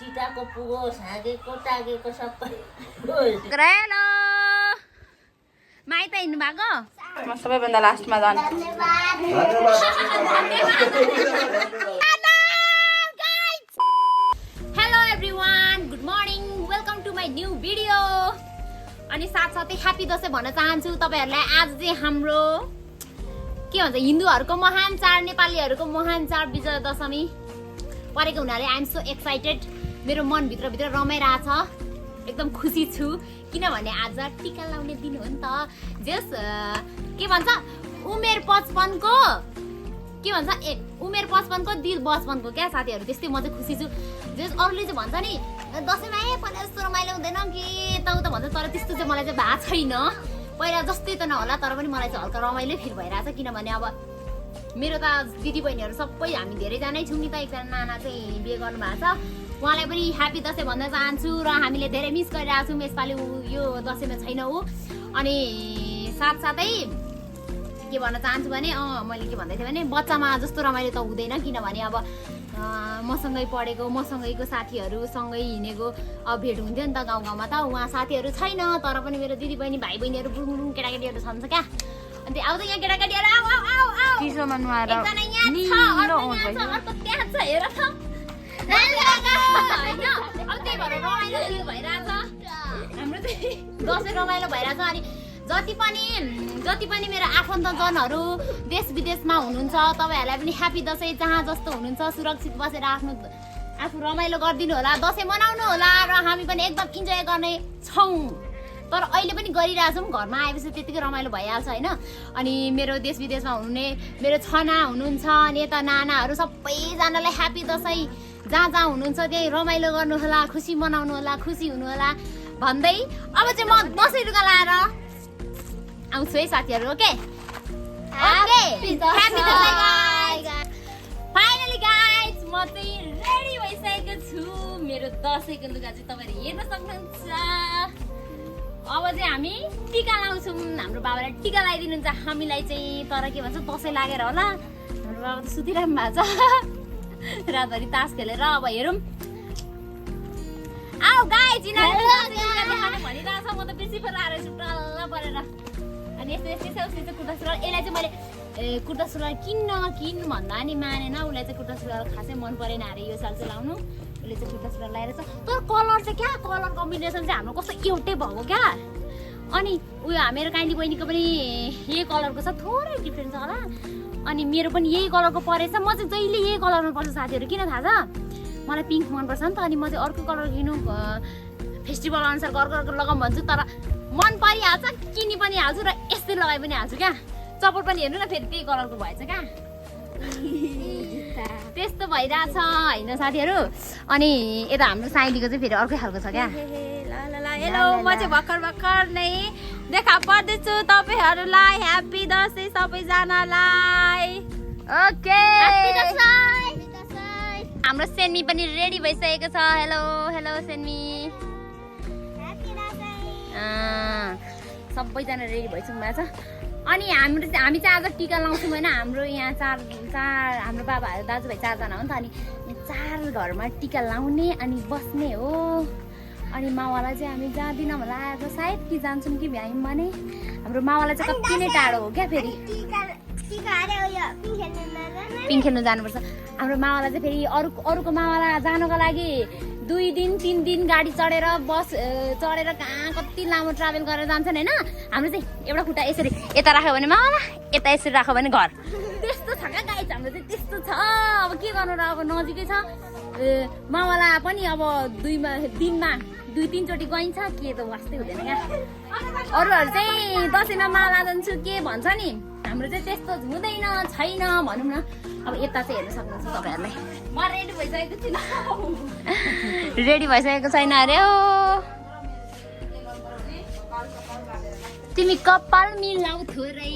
टिकाको पुगोस् हाँगेको टागेको सबै हेलो माइत हिँड्नु भएको म सबैभन्दा लास्टमा जानु hello everyone good morning welcome to my new video अनि साथसाथै ह्याप्पी दसैँ भन्न चाहन्छु तपाईहरुलाई। आज चाहिँ हाम्रो के भन्छ हिन्दूहरुको महान चाड नेपालीहरुको महान चाड विजय दशमी परेको हुनाले आई एम सो एक्साइटेड। मेरो मन भित्र रमाइरहेछ, एकदम खुसी छु किनभने आज टीका लाउने दिन हो नि त। जस के भन्छ उमेर 55 को के भन्छ उमेर 55 को दिल 55 को क्या साथीहरु, त्यस्तै म चाहिँ खुसी छु। जस अरूले चाहिँ भन्छ नि दशैंमा पहिला जस्तो रमाइलो हुँदैन कि त भन्छ, तर त्यस्तो चाहिँ मलाई चाहिँ भएको छैन। पहिला जस्तै त नहोला तर पनि मलाई चाहिँ हल्का रमाइलो फिल भइरहेछ किनभने अब मेरो त दिदी बहिनीहरु सबै हामी धेरैजनै छौं नि त। एकजना नाना चाहिँ बिहे गर्नु भएको छ, उहाँलाई पनि ह्यापी दशैं भन्न चाहन्छु र हामीले धेरै मिस गरिरहेको छौं यसपालि यो दशैंमा छैन उ। अनि साथसाथै के भन्न चाहन्छु भने मैले के भन्दै थिएँ भने बच्चामा जस्तो रमाइलो त हुँदैन किनभने अब मसँगै पढेको मसँगैको साथीहरु सँगै हिँडेको अब भेट हुन्थ्यो नि त गाउँमा त। उहाँ साथीहरु छैन तर पनि मेरो दिदी बहिनी भाइ बहिनीहरु बुङबुङ केटाकेटीहरु छन् क्या। अनि आउँछ यहाँ केटाकेटीहरु आउ आउ आउ आउ चिसोमा नुहाएर एकजना यहाँ छ अर्को त्यहाँ छ हेर त हैन। अब त्यही भएर रमाइलो फिल भइरहेछ हाम्रो चाहिँ दशैं रमाइलो भइरहेछ। अनि जति पनि मेरो आफन्तजनहरु देश विदेशमा हुनुहुन्छ तपाईहरुलाई पनि ह्यापी दशैं। जहाँ जस्तो हुनुहुन्छ सुरक्षित बसेर आफू रमाइलो गरिदिनु होला, दशैं मनाउनु होला र हामी पनि एकदम इन्जोय गर्ने छौं। तर अहिले पनि गरिरहेछौँ, घरमा आएपछि त्यतिकै रमाइलो भइहाल्छ हैन। अनि मेरो देश विदेशमा हुनुहुने मेरो छना हुनुहुन्छ अनि यता नानाहरु सबैजनालाई ह्यापी दशैं। जहाँ हुनुहुन्छ त्यही रमाइलो गर्नु होला, खुसी मनाउनु होला, खुसी हुनु होला भन्दै अब चाहिँ म दशैं लुगा लाएर आउँछु है साथीहरु। Okay happy Dashain guys. Finally guys म चाहिँ रेडी भइसकेको छु। मेरो दशैंको लुगा चाहिँ तपाईहरु हेर्न सक्नुहुन्छ। अब चाहिँ हामी टीका लाउँछौँ, हाम्रो बाबाले टीका लगाइदिनुहुन्छ हामीलाई चाहिँ। तर के भन्छ दशैं लागेर होला हाम्रो बाबा त सुतिरहनु भएको छ रातभरि तास खेलेर। अब हेरौँ आऊ गाइस देखाउनु भनिरहेछ, म त प्रिन्सिपल आएर छु टल्ल परेर। अनि यस्तो चाहिँ कुर्ता सुरुवाल यसलाई चाहिँ मैले कुर्ता सुरुवाल किन भन्दा नि मानेन, उसलाई चाहिँ कुर्ता सुरुवाल खासै मन परेन अरे यो साल चाहिँ लाउनु। उसले चाहिँ कुर्ता सुरुवाल लगाएर छ तर कलर चाहिँ क्या कलर कम्बिनेसन चाहिँ हाम्रो कस्तो एउटै भएको क्या। अनि उयो मेरो काइन्डी बहिनीको पनि यही कलरको छ, थोरै डिफ्रेन्ट छ होला। अनि मेरो पनि यही कलरको परेछ। म चाहिँ जहिले यही कलरमा पर्छ साथीहरु, किन थाहा छ मलाई पिङ्क मनपर्छ नि त। अनि म चाहिँ अर्को कलर किन्नु फेस्टिभल अनुसार अर्को लगाउँ भन्छु तर मन परिहाल्छ किनी पनि हाल्छु र यस्तै लगाइ पनि हाल्छु क्या। चप्पल पनि हेर्नु न फेरि त्यही कलरको भएछ क्या, त्यस्तो भइरहेछ हैन साथीहरु। अनि यता हाम्रो साइलीको चाहिँ फेरि अर्कै खालको छ क्या। हेलो म चाहिँ भर्खर नै देखा पर्दैछु तपाईहरुलाई। ह्यापी दशैं सबैजनालाई। Okay happy Dashain. हाम्रो सेन्मी पनि रेडी भइसकेको छ। हेलो सेन्मी। सबैजना रेडी भइसक्नु भएको छ। अनि हामी चाहिँ आज टीका लाउँछौँ होइन। हाम्रो यहाँ चार हाम्रो बाबाहरू दाजुभाइ 4 जना हो नि त। अनि 4 घरमा टीका लाउने अनि बस्ने हो। अनि मावाला चाहिँ हामी जाँदिनँ होला आज सायद कि जान्छौँ कि भ्यायौँ भने। हाम्रो मावाला चाहिँ कति नै टाढो हो क्या, फेरि पिङ खेल्नु जानुपर्छ। हाम्रो मावाला चाहिँ फेरि अरूको मावाला जानको लागि 2 दिन 3 दिन गाडी चढेर बस चढेर कहाँ कति लामो ट्राभल गरेर जान्छन् होइन। हाम्रो चाहिँ एउटा खुट्टा यसरी यता राख्यो भने मावाला, यता यसरी राख्यो भने घर, त्यस्तो छ क्या गाइस। हाम्रो चाहिँ त्यस्तो छ। अब के गर्नु र, अब नजिकै छ मावाला पनि। अब दिनमा 2-3 चोटि गइन्छ के त वास्तै हुँदैन क्या। अरूहरू चाहिँ दशैंमा माला जान्छु के भन्छ नि, हाम्रो चाहिँ त्यस्तो हुँदैन छैन भनौँ न। अब यता चाहिँ हेर्न सक्नुहुन्छ तपाईहरुलाई म रेडी भइसकेको छु। रेडी भइसकेको छैन अरे हो। तिमी कपाल मिलाउ थोरै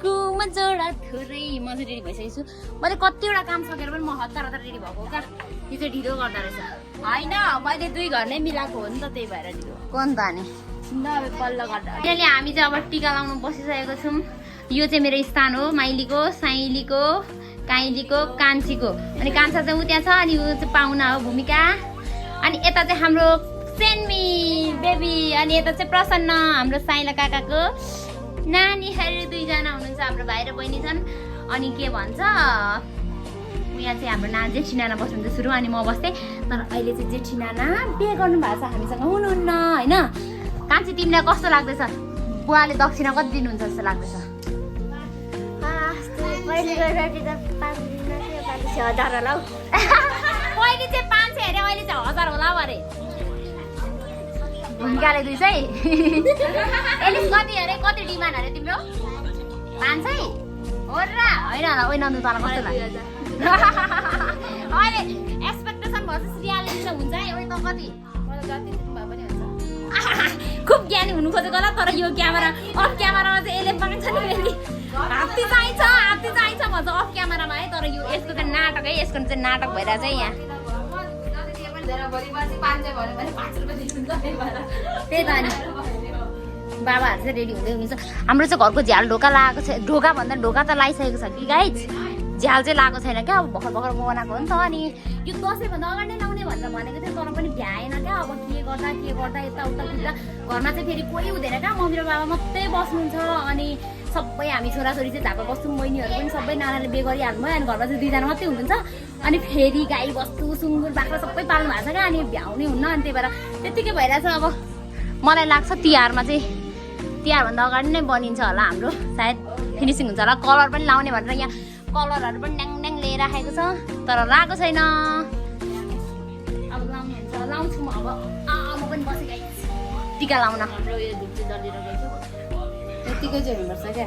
कुम जोडा थोरै। म चाहिँ रेडी भइसकेको छु। मैले कतिवटा काम सकेर पनि म हतार रेडी भएको क्या। यो चाहिँ ढिलो गर्दा रहेछ हैन, मैले 2 घर नै मिलाएको हो नि त त्यही भएर ढिलो। कोन त नि पल्लो गर्दा त्यसले हामी चाहिँ अब टीका लाउनु बसिसकेको छौँ। यो चाहिँ मेरो स्थान हो, माइलीको, साइलीको, काइलीको, कान्छीको। अनि कान्छा चाहिँ उ त्यहाँ छ। अनि उ चाहिँ पाहुना हो भूमिका। अनि यता चाहिँ हाम्रो सेन्मी बेबी अनि यता चाहिँ प्रसन्न हाम्रो साइला काकाको नानीहरू दुईजना हुनुहुन्छ हाम्रो भाइ र बहिनी छन् अनि के भन्छ यहाँ चाहिँ हाम्रो जेठी नाना बस्नुहुन्छ सुरु अनि म बस्थेँ तर अहिले चाहिँ जेठी नाना बिहे गर्नु भएको छ हामीसँग हुनुहुन्न होइन कान्छी तिमीलाई कस्तो लाग्दैछ बुवाले दक्षिणा कति दिनुहुन्छ जस्तो लाग्दैछ पहिले चाहिँ 1000 होला हौ पहिले चाहिँ 500 अरे अहिले चाहिँ 1000 होला अरे भूमिकाले 200 एलिस कति अरे कति डिमान्ड अरे तिम्रो 500 हो र होइन होला ओइ नन्दु तँलाई कस्तो लाग्यो अहिले एक्सपेक्टेसन भर्सेस रियालिटी चाहिँ हुन्छ है ओइ त कति मलाई जति दिनु भए पनि हुन्छ खुब ज्ञानी हुनु खोजेको होला तर यो क्यामेरा अफ क्यामेरामा चाहिँ यसले पाउँछ नि फेरि हात्ती चाहिन्छ भन्छ अफ क्यामेरामा है तर यो यसको चाहिँ नाटक है यसको चाहिँ नाटक भइरहेछ है यहाँ त्यही त नि बाबाहरू चाहिँ रेडी हुँदै हुनुहुन्छ हाम्रो चाहिँ घरको झ्याल ढोका लगाएको छ ढोका भन्दा ढोका त लगाइसकेको छ कि गाइज झ्याल चाहिँ लगाएको छैन क्या अब भर्खर बनाएको हो नि त अनि यो दसैँभन्दा अगाडि नै लाउने भनेर भनेको थियो तर पनि भ्याएन क्या अब के गर्दा यताउता कुद्दा घरमा चाहिँ फेरि कोही हुँदैन क्या मम्मी र बाबा मात्रै बस्नुहुन्छ अनि सबै हामी छोराछोरी चाहिँ झापा बस्छौँ बहिनीहरू पनि सबै नानाले बिहे गरिहाल्नु भयो अनि घरमा चाहिँ 2जना मात्रै हुनुहुन्छ अनि फेरि गाई बस्तु सुँगुर बाख्रा सबै पाल्नु भएको छ क्या अनि भ्याउने हुन्न अनि त्यही भएर त्यत्तिकै भइरहेछ अब मलाई लाग्छ तिहारमा चाहिँ तिहारभन्दा अगाडि नै बनिन्छ होला हाम्रो सायद फिनिसिङ हुन्छ होला कलर पनि लाउने भनेर यहाँ कलरहरू पनि ड्याङ लिएर राखेको छ तर लगाएको छैन अब लाउनुहुन्छ लाउँछु म अब म पनि बसेँ टिका लाउन यतिको चाहिँ हुनुपर्छ क्या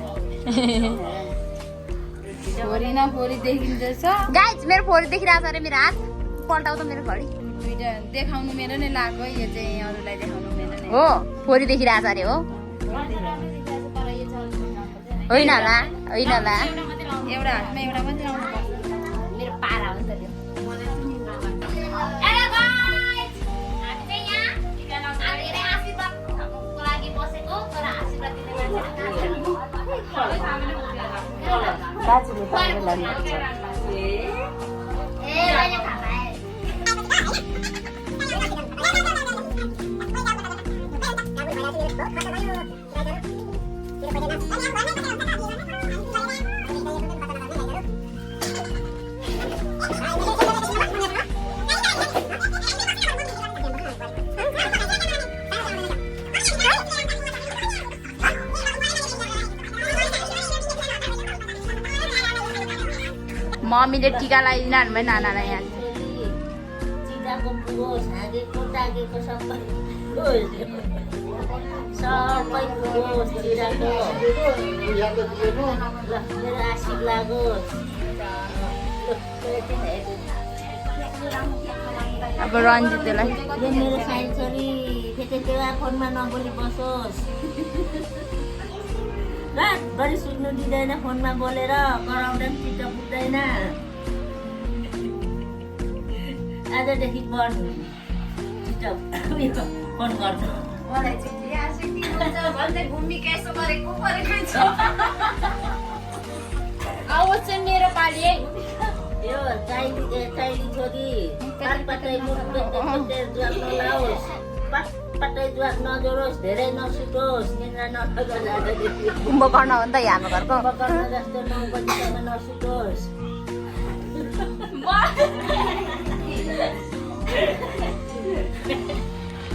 फोरी न फोरी देखिँदैछ गाइज मेरो फोरी देखिरहेको छ अरे मेरो हात पल्टाउ त मेरो घडी दुईटा देखाउनु मेरो नै लाग्यो यो चाहिँ अरूलाई देखाउनु मेरो नै हो फोरी देखिरहेको छ अरे हो होइन होला एउटा हातमा एउटा मात्रै आउनु पर्छ मेरो पारा हो नि त त्यो मम्मीले टिका लगाइदिनु भयो नानालाई यहाँ चिजाको पुगोस् हाँगेको टागेको सबै पुगोस् चिराको मेरो आशिक लागोस् अब रन्जितलाई यो मेरो साइल छोरी फेरि फोनमा नबोली बसोस् रातभरि सुत्नु दिँदैन फोनमा बोलेर कराउँदा पनि चित्त पुग्दैन आजदेखि पढ्नु चित्त फोन गर्नु मलाई चाहिँ आशिक भन्दै भूमिका यसो गरेको छ आवाज चाहिँ मेरो पालि है यो चाइली छोरी पाटपाटै नलाओस् पाटपाटै जुवाक नजोरोस् धेरै नसुतोस् निन्द्रा नगरोस् कुम्भकर्ण हो नि त हाम्रो घरको कुम्भकर्ण जस्तो 9 बजीसम्म नसुतोस्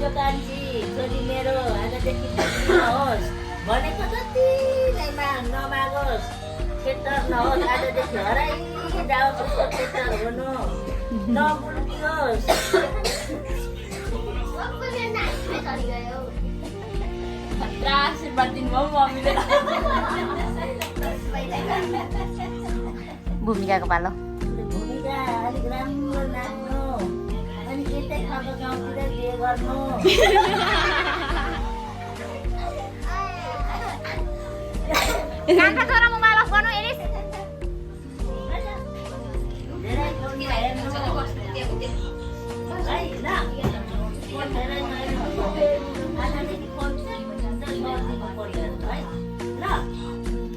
यो कान्छी छोरी मेरो आजदेखि नहोस् भनेको जतिलाई नमागोस् क्षेत्र नहोस् आजदेखि हराइ जाओस् उसको क्षेत्र हुनु नबुल्कियोस् आशीर्वाद दिनुभयो मम्मीले भूमिकाको पालो भूमिका अलिक राम्रो नाच्नु अनि यतै खाएको गाउँतिर बिहे गर्नु कान्छा छोरा मोबाइल अफ गर्नु हेरिस धेरै फोन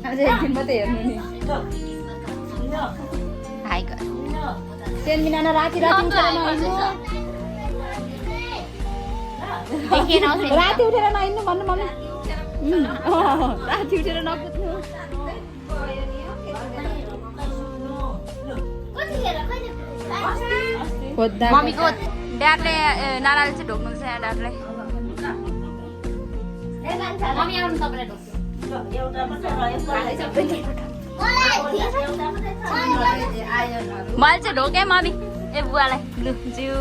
अझै एकदिन मात्रै हेर्नु नि हाई गर सेन्मी नाना राति उठेर नहिँड्नु देखिएन होस् नि। राति उठेर नहिँड्नु भन्नु मम्मी राति उठेर नकुद्नु खोज्दा मम्मीको ड्याडले नाराले चाहिँ ढोक्नुहुन्छ यहाँ ड्याडले। मम्मी आउनु तपाईँलाई ढोक्छु। एउटा मात्रै रह्यो मैले चाहिँ ढोकेँ मम्मी ए बुवालाई लु ज्यू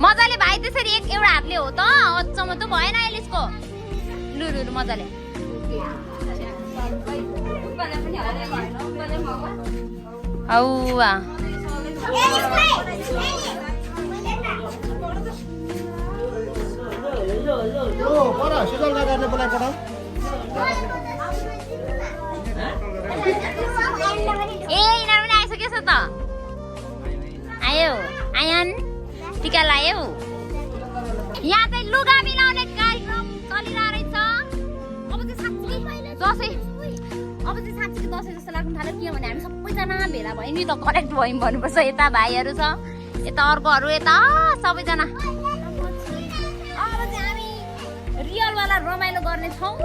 मजाले भाइ त्यसरी एउटा हातले हो त अचम्म त भएन एलिसको लु लु मजाले हौवा ए यिनीहरू पनि आइसकेछ त आयो आयन टिका लायो यहाँ चाहिँ लुगा मिलाउने कार्यक्रम चलिरहेको रहेछ। अब चाहिँ साँच्चै दसैँ जस्तो लाग्नु थाल्यो किनभने हामी सबैजना भेला भयो नि त करेक्ट भयौँ भन्नुपर्छ। यता भाइहरू छ यता अर्कोहरू यता सबैजना अब चाहिँ हामी रियलवाला रमाइलो गर्ने छौँ।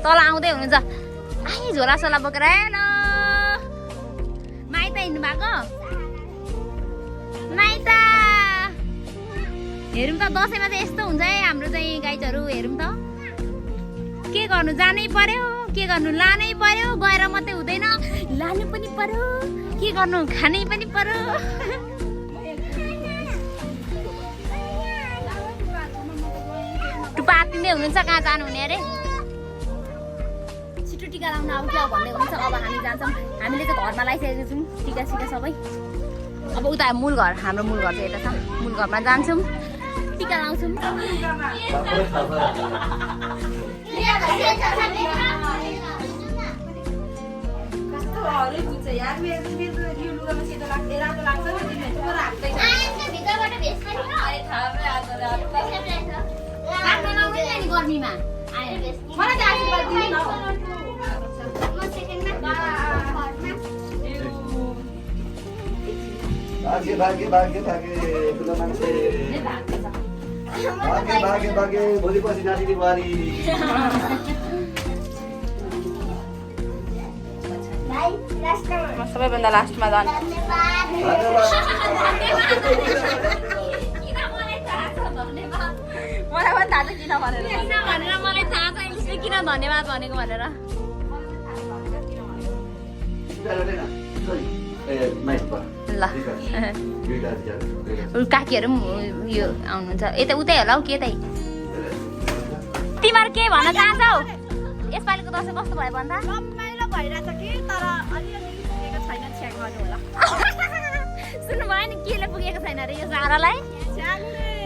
तल आउँदै हुनुहुन्छ आइ झोला सोला बोकेर ल माइत हिँड्नु भएको माइत हेरौँ त दसैँमा चाहिँ यस्तो हुन्छ है हाम्रो चाहिँ गाइजहरू हेरौँ त के गर्नु जानै पर्यो के गर्नु लानै पर्यो गएर मात्रै हुँदैन लानु पनि पर्यो के गर्नु खानै पनि पर्यो। टुप्पा आत्तिँदै हुनुहुन्छ कहाँ जानु हुने अरे छिटो टिका लाउनु अब क्या भन्दै हुन्छ। अब हामी जान्छौँ हामीले चाहिँ घरमा लगाइसकेको छौँ टिका सिका सबै। अब उता मूल घर हाम्रो मूल घर चाहिँ यता छ मूल घरमा जान्छौँ टिका लाउँछौँ। गर्मीमा भागे भागे भागे भागे ठुलो मान्छे भागे भागे भागे भोलि पछि नातिनी बुहारी सबैभन्दा लास्टमा जाने मलाई पनि थाहा छ किन भनेर मलाई थाहा छ इङ्ग्लिसले किन धन्यवाद भनेको भनेर। ल काकीहरू पनि यो आउनुहुन्छ यता उतै होला हौ के तै तिमीहरू के भन्न चाहन्छौ यसपालिको दसैँ कस्तो भयो भन्दा रमाइलो भइरहेछ कि तर अलिअलि पुगेको छैन चेक गर्नु होला। सुन्नु भयो नि केले पुगेको छैन अरे यो सारालाई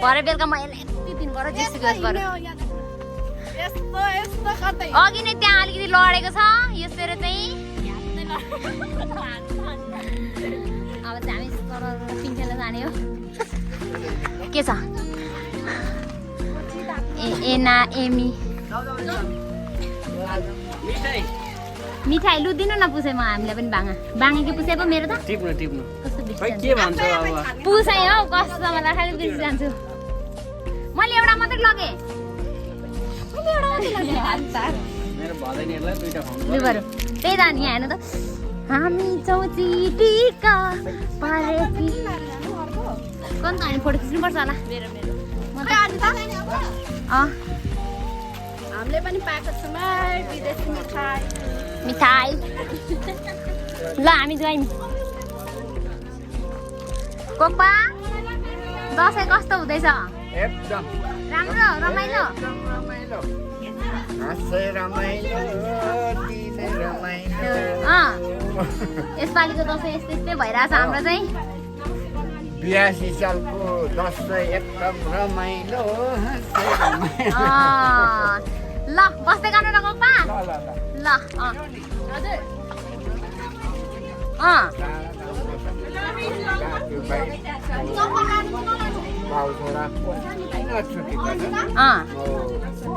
भरे बेलुका म यसलाई यति दिन गरेर जेसुकै अघि नै त्यहाँ अलिकति लडेको छ यसरी चाहिँ अब चाहिँ हामी पिङ्खेला जाने हो के छ एना एमी मिठाई लु दिनु न पुसैमा हामीलाई पनि बाँगे कि पुसै पो मेरो त टिप्नु टिप्नु कस्तो खै के भन्छ अब पुसै हौ कस्तो मलाई खालि बिर्सि जान्छु मैले एउटा मात्रै लगेँ मेरो भदैनीहरूलाई दुईटा खुवाउनु लु बरु त्यही त नि हेर्नु त हामी चौची टिका पारेकी कन त हामी फोटो खिच्नुपर्छ होला हामीले पनि पाएको छौँ विदेशी मिठाई मिठाई ल हामी गयौँ कोपा दसैँ कस्तो हुँदैछ एकदम राम्रो रमाइलो रमाइलो हाँसै रमाइलो दिने रमाइलो यसपालिको दसैँ यस्तै यस्तै भइरहेछ हाम्रो चाहिँ 82 सालको दसैँ एकदम रमाइलो हाँसै रमाइलो ल बस्दै गर्नु न कोपा ल हजुर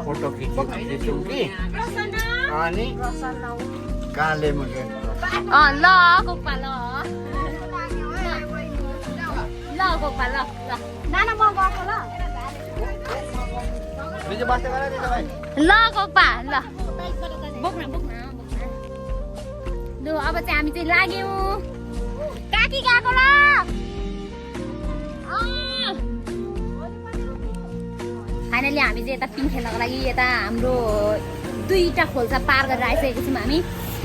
फोटो खिच्छौँ कि अनि काले मुखे ल कोक्पा ल ल कोक्पा ल ल नाना म गएको ल बिजु बस्दै गर नि तपाईँ ल कोक्पा ल बोक्न लु अब चाहिँ हामी चाहिँ लाग्यौँ काकी गएको ल फाइनली हामी चाहिँ यता पिङ खेल्नको लागि यता हाम्रो 2टा खोल्सा पार गरेर आइसकेको छौँ हामी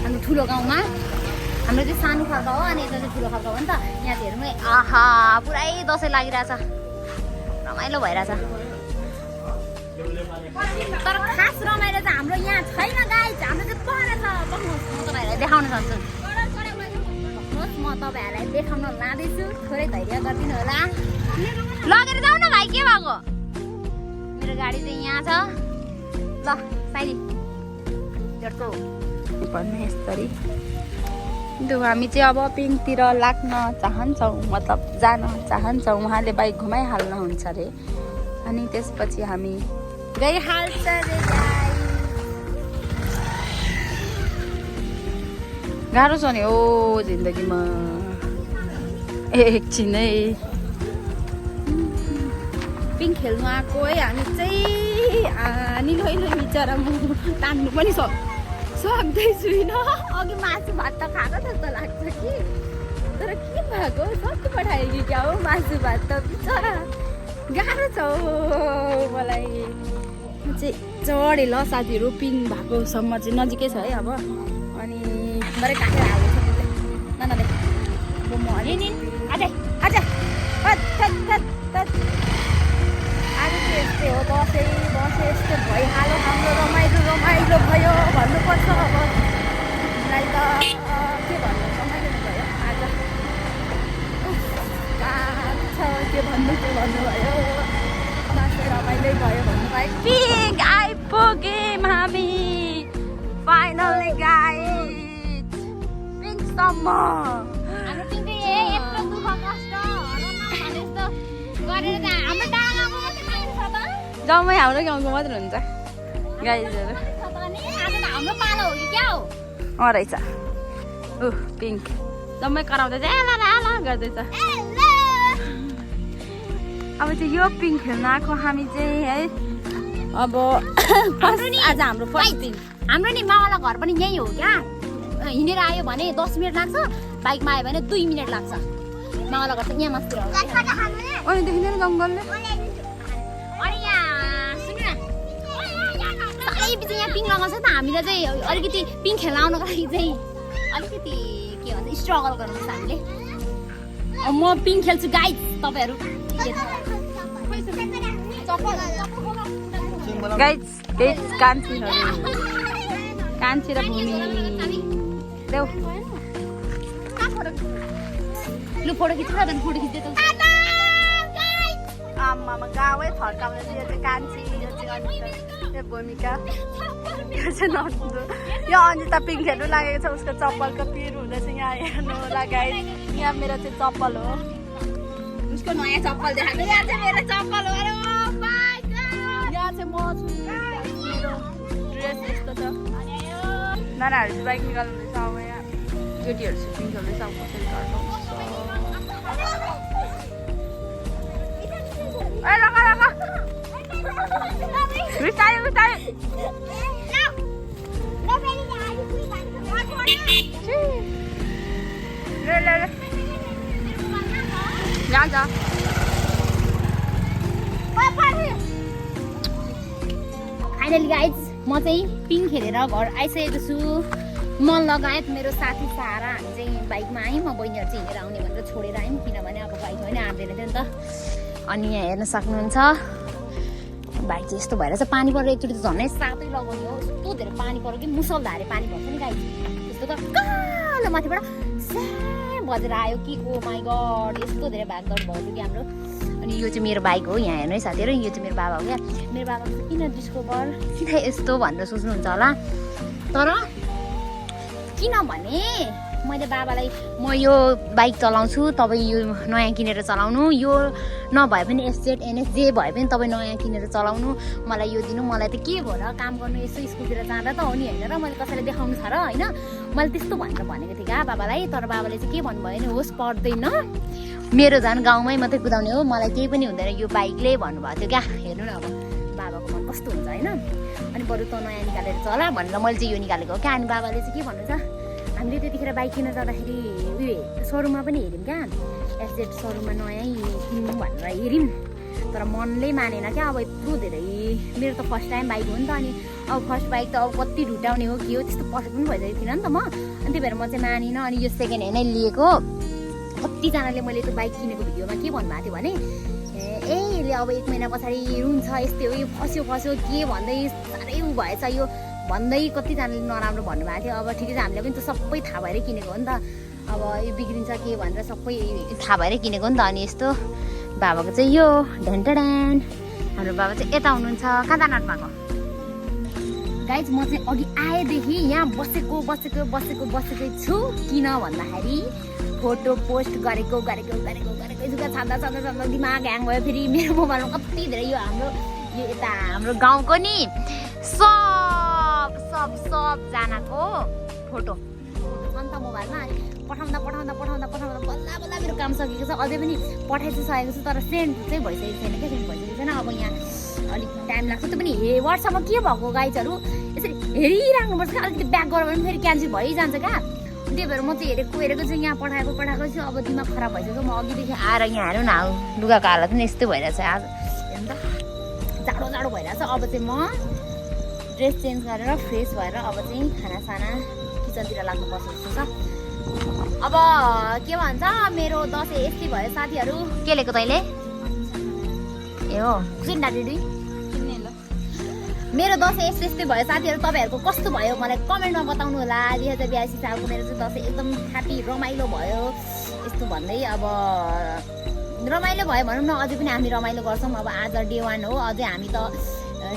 हाम्रो ठुलो गाउँमा हाम्रो चाहिँ सानो खालको हो अनि यता चाहिँ ठुलो खालको हो नि त यहाँ चाहिँ हेर्नु है आहा पुरै दसैँ लागिरहेछ रमाइलो भइरहेछ तर खास रमाइलो चाहिँ हाम्रो यहाँ छैन गाइस हाम्रो चाहिँ पर छ बस्नुहोस् म तपाईँहरूलाई देखाउन सक्छु बस्नुहोस् म तपाईँहरूलाई देखाउन लाँदैछु थोरै धैर्य गरिदिनु होला लगेर जाऊ न भाइ के भएको मेरो गाडी चाहिँ यहाँ छ ल साइली जर्को भन्ने यसरी हामी चाहिँ अब पिङतिर लाग्न चाहन्छौँ मतलब जान चाहन्छौँ उहाँले बाइक घुमाइहाल्नुहुन्छ अरे अनि त्यसपछि हामी गइहाल्छ रे गाह्रो छ नि ओ जिन्दगीमा एकछिनै पिङ खेल्नु आएको है हामी चाहिँ निलो बिचरा म तान्नु पनि सक्दै छुइनँ अघि मासु भात त खाएको जस्तो लाग्छ कि तर के भएको सक्नु पठायो कि क्या हो मासु भात त बिचरा गाह्रो छ हौ मलाई चाहिँ चढे ल साथीहरू पिङ भएकोसम्म चाहिँ नजिकै छ है अब अनि भरे काटेर हाल्छ ननदे म हरे नि आज यस्तै हो दसैँ यस्तो भइहाल्यो हाम्रो रमाइलो भयो भन्नुपर्छ अब मलाई त के भन्नु रमाइलो भयो आज के भन्नुभयो दसैँ रमाइलो भयो भन्नुभयो पिङ आइपुग्यौँ हामी फाइनली गाइस पिङसम्म हाम्रो पिङ चाहिँ यत्रो दुःख कष्ट गरेर चाहिँ हाम्रो डाँडाको मात्रै पाइन्छ त जम्मै हाम्रो गाउँको मात्र हुन्छ गाइजहरू आज त हाम्रो पालो हो कि क्या हो रहेछ पिङ्क जम्मै कराउँदै चाहिँ एला गर्दैछ अब चाहिँ यो पिङ खेल्न आएको हामी चाहिँ है अब आज हाम्रो फर्स्ट दिन हाम्रो नि मामाला घर पनि यही हो क्या हिँडेर आयो भने 10 मिनट लाग्छ बाइकमा आयो भने 2 मिनट लाग्छ मामाला घर चाहिँ यहाँ मास्तिर हो अनि देखिँदैन जङ्गलले अनि यहाँ सुन्नु न साह्रै पछि यहाँ पिङ लगाउँछ त हामीलाई चाहिँ अलिकति पिङ खेल्न आउनको लागि चाहिँ अलिकति के भन्छ स्ट्रगल गर्नुपर्छ हामीले अब म पिङ खेल्छु गाइस तपाईँहरू गाइस कान्छी र भूमि देऊ लु फोटो खिच्नु न फोटो खिच्दै त आमामा गाउँै फर्काउने यो चाहिँ कान्छी यो चाहिँ अनिता यो भूमिका यो चाहिँ नन्दु यो अनिता पिङ खेल्नु लागेको छ उसको चप्पलको पिर हुँदैछ यहाँ हेर्नु होला गाइस यहाँ मेरो चाहिँ चप्पल हो उसको नयाँ चप्पल देखाएको यहाँ चाहिँ मेरो चप्पल हो अरे यहाँ चाहिँ म छु मेरो ड्रेस यस्तो छ नानाहरू चाहिँ बाइक निकाल्नुहुँदैछ अब यहाँ केटीहरू चाहिँ पिङ खेल्दैछ अब कसरी गर्नु फाइनली गाइज म चाहिँ पिङ खेलेर घर आइसकेको छु म लगायत मेरो साथी सारा हामी चाहिँ बाइकमा आयौँ म बहिनीहरू चाहिँ हिँडेर आउने भनेर छोडेर आयौँ किनभने अब बाइक होइन आँट्दैन थियो नि त अनि यहाँ हेर्न सक्नुहुन्छ बाइक चाहिँ यस्तो भएर चाहिँ पानी परेर एकचोटि झन्डै सातै लगाउने हो यस्तो धेरै पानी पऱ्यो कि मुसलधारे पानी पर्छ नि गाइज यस्तो त कालो माथिबाट स्याम बजेर आयो कि ओ माई गड यस्तो धेरै भागदौड भयो कि हाम्रो अनि यो चाहिँ मेरो बाइक हो यहाँ हेर्नु है साथीहरू यो चाहिँ मेरो बाबा हो क्या मेरो बाबाको चाहिँ किन डिस्कोभर किन यस्तो भनेर सोच्नुहुन्छ होला तर किनभने मैले बाबालाई म यो बाइक चलाउँछु तपाईँ यो नयाँ किनेर चलाउनु यो नभए पनि एसजेड एनएस जे भए पनि तपाईँ नयाँ किनेर चलाउनु मलाई यो दिनु मलाई त के भयो र काम गर्नु यसो स्कुलतिर जाँदा त हो नि होइन र मैले कसैलाई देखाउनु छ र होइन मैले त्यस्तो भनेर भनेको थिएँ क्या बाबालाई तर बाबाले चाहिँ के भन्नुभयो भने होस् पर्दैन मेरो झन् गाउँमै मात्रै कुदाउने हो मलाई केही पनि हुँदैन यो बाइकले भन्नुभएको थियो क्या हेर्नु न अब बाबाको मन कस्तो हुन्छ होइन अनि बरु त नयाँ निकालेर चला भनेर मैले चाहिँ यो निकालेको हो क्या अनि बाबाले चाहिँ के भन्नुहुन्छ हामीले त्यतिखेर बाइक किन्न जाँदाखेरि उयो सोरुममा पनि हेऱ्यौँ क्या एसजेड सोरुममा नयाँ किन्नु भनेर हेऱ्यौँ तर मनले मानेन क्या अब यत्रो धेरै मेरो त फर्स्ट टाइम बाइक हो नि त अनि अब फर्स्ट बाइक त अब कति ढुटाउने हो के हो त्यस्तो पसेको पनि भइसकेको थिएन नि त म अनि त्यही भएर म चाहिँ मानिनँ अनि यो सेकेन्ड ह्यान्ड नै लिएको कतिजनाले मैले त्यो बाइक किनेको भिडियोमा के भन्नुभएको थियो भने यसले अब 1 महिना पछाडि रुन्छ यस्तै हो यो फस्यो के भन्दै साह्रै उ भएछ यो भन्दै कतिजनाले नराम्रो भन्नुभएको थियो अब ठिकै छ हामीले पनि त सबै थाहा भएर किनेको हो नि त अब यो बिग्रिन्छ के भनेर सबै थाहा भएर किनेको नि त अनि यस्तो बाबाको चाहिँ यो ढेन्टडान हाम्रो बाबा चाहिँ यता हुनुहुन्छ कहाँ जानु भएको गाइज म चाहिँ अघि आएदेखि यहाँ बसेकै छु किन भन्दाखेरि फोटो पोस्ट गरेको जुगा छान्दा दिमाग ह्याङ भयो फेरि मेरो मोबाइलमा कति धेरै यो यता हाम्रो गाउँको नि सबजनाको फोटो छ नि त मोबाइलमा अनि पठाउँदा बल्ल मेरो काम सकेको छ अझै पनि पठाइसकेको छु तर सेन्ड चाहिँ भइसकेको छैन क्या सेन्ड भइसकेको छैन अब यहाँ अलिक टाइम लाग्छ त्यो पनि वाट्सएपमा के भएको गाइजहरू यसरी हेरिराख्नुपर्छ क्या अलिकति ब्याक गऱ्यो भने फेरि क्यान्सल भइजान्छ क्या त्यही भएर म चाहिँ हेरेको चाहिँ यहाँ पठाएको छु अब दिमाग खराब भइसक्यो म अघिदेखि आएर यहाँ हेरौँ न लुगाको हालत पनि यस्तै भइरहेछ आज हेर्नु त जाडो भइरहेछ अब चाहिँ म ड्रेस चेन्ज गरेर फ्रेस भएर अब चाहिँ खानासाना किचनतिर लाग्नुपर्छ जस्तो छ अब के भन्छ मेरो दसैँ यस्तै भयो साथीहरू के लिएको तैँले ए हो डाडी मेरो दसैँ यस्तै भयो साथीहरू तपाईँहरूको कस्तो भयो मलाई कमेन्टमा बताउनु होला 2082 सालको मेरो चाहिँ दसैँ एकदम ह्याप्पी रमाइलो भयो यस्तो भन्दै अब रमाइलो भयो भनौँ न अझै पनि हामी रमाइलो गर्छौँ अब आज डे 1 हो अझै हामी त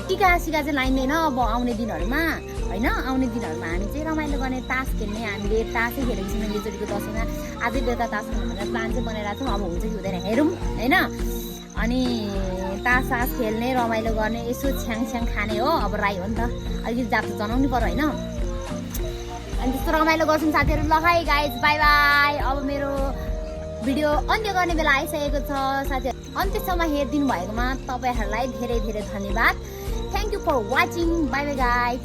टिका सिका चाहिँ लाइँदैन अब आउने दिनहरूमा होइन आउने दिनहरूमा हामी चाहिँ रमाइलो गर्ने तास खेल्ने हामीले तासै खेलेको छौँ योचोटिको दसैँमा आजै बेलुका तास खेल्नु भनेर प्लान चाहिँ बनाइरहेको छौँ अब हुन्छ कि हुँदैन हेरौँ होइन अनि तास खेल्ने रमाइलो गर्ने यसो छ्याङ खाने हो अब राई हो नि त अलिकति जात जनाउनु पर्यो होइन अनि त्यस्तो रमाइलो गर्छौँ साथीहरू ल है गाइज बाई बाई अब मेरो भिडियो अन्त्य गर्ने बेला आइसकेको छ साथीहरू अन्त्यसम्म हेरिदिनु भएकोमा तपाईँहरूलाई धेरै धेरै धन्यवाद thank you for watching bye bye guys